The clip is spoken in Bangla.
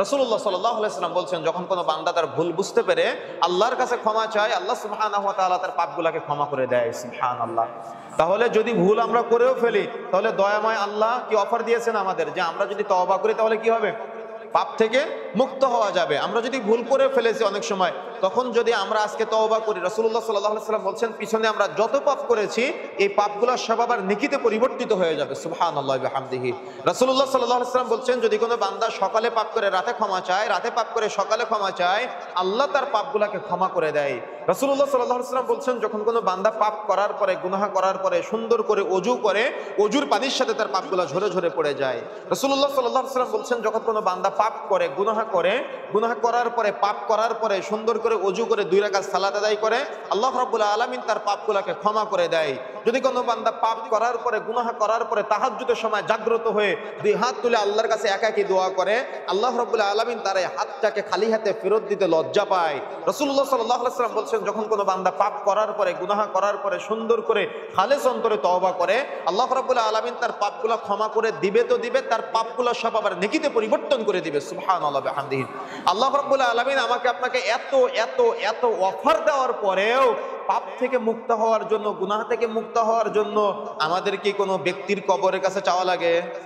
রাসূলুল্লাহ সাল্লাল্লাহু আলাইহি ওয়াসাল্লাম বলছেন, যখন কোনো বান্দা তার ভুল বুঝতে পেরে আল্লাহর কাছে ক্ষমা চায়, আল্লাহ সুবহানাহু ওয়া তাআলা তার পাপগুলোকে ক্ষমা করে দেয়। সুবহানাল্লাহ। তাহলে যদি ভুল আমরা করেও ফেলি, তাহলে দয়াময় আল্লাহ কি অফার দিয়েছেন আমাদের, যে আমরা যদি তওবা করি তাহলে কি হবে, পাপ থেকে মুক্ত হওয়া যাবে। আমরা যদি ভুল করে ফেলেছি অনেক সময়, তখন যদি আমরা আজকে তওবা করি, রাসূলুল্লাহ সাল্লাল্লাহু আলাইহি ওয়াসাল্লাম বলছেন, পিছনে আমরা যত পাপ করেছি এই পাপগুলো সব আবার নেকিতে পরিবর্তিত হয়ে যাবে। সুবহানাল্লাহি ওয়া বিহামদিহি। রাসূলুল্লাহ সাল্লাল্লাহু আলাইহি ওয়াসাল্লাম বলছেন, যদি কোনো বান্দা সকালে পাপ করে রাতে ক্ষমা চায়, রাতে পাপ করে সকালে ক্ষমা চায়, আল্লাহ তার পাপগুলোকে ক্ষমা করে দেয়। রাসূলুল্লাহ সাল্লাল্লাহু আলাইহি ওয়াসাল্লাম বলছেন, যখন কোনো বান্দা পাপ করার পরে, গুনাহ করার পরে সুন্দর করে ওযু করে, ওযুর পানির সাথে তার পাপগুলো ঝরে ঝরে পড়ে যায়। রাসূলুল্লাহ সাল্লাল্লাহু আলাইহি ওয়াসাল্লাম বলছেন, যখন কোনো বান্দা পাপ করে, গুনাহ করে, গুনাহ করার পরে, পাপ করার পরে সুন্দর করে ওযু করে 2 রাকাত সালাত আদায় করে, আল্লাহ রাব্বুল আলামিন তার পাপগুলোকে ক্ষমা করে দেয়। যদি কোনো বান্দা পাপ করার পরে, গুনাহ করার পরে তাহাজ্জুদের সময় জাগ্রত হয়ে 2 হাত তুলে আল্লাহর কাছে একাকী দোয়া করে, আল্লাহ রাব্বুল আলামিন তার এই হাতটাকে খালি হাতে ফেরত দিতে লজ্জা পায়। রাসূলুল্লাহ সাল্লাল্লাহু আলাইহি ওয়াসাল্লাম বলছেন, যখন কোনো বান্দা পাপ করার পরে, গুনাহ করার পরে সুন্দর করে খালেস অন্তরে তওবা করে, আল্লাহ রাব্বুল আলামিন তার পাপগুলো ক্ষমা করে দিবে তো দিবে, তার পাপগুলো সব আবার নেকিতে পরিবর্তন করে দিবে। সুবহানাল্লাহি ওয়া বিহামদিহি। আল্লাহ রাব্বুল আলামিন আমাকে আপনাকে এত এত এত অফার দেওয়ার পরেও পাপ থেকে মুক্ত হওয়ার জন্য, গুনাহ থেকে মুক্ত হওয়ার জন্য আমাদের কি কোনো ব্যক্তির কবরের কাছে চাওয়া লাগে?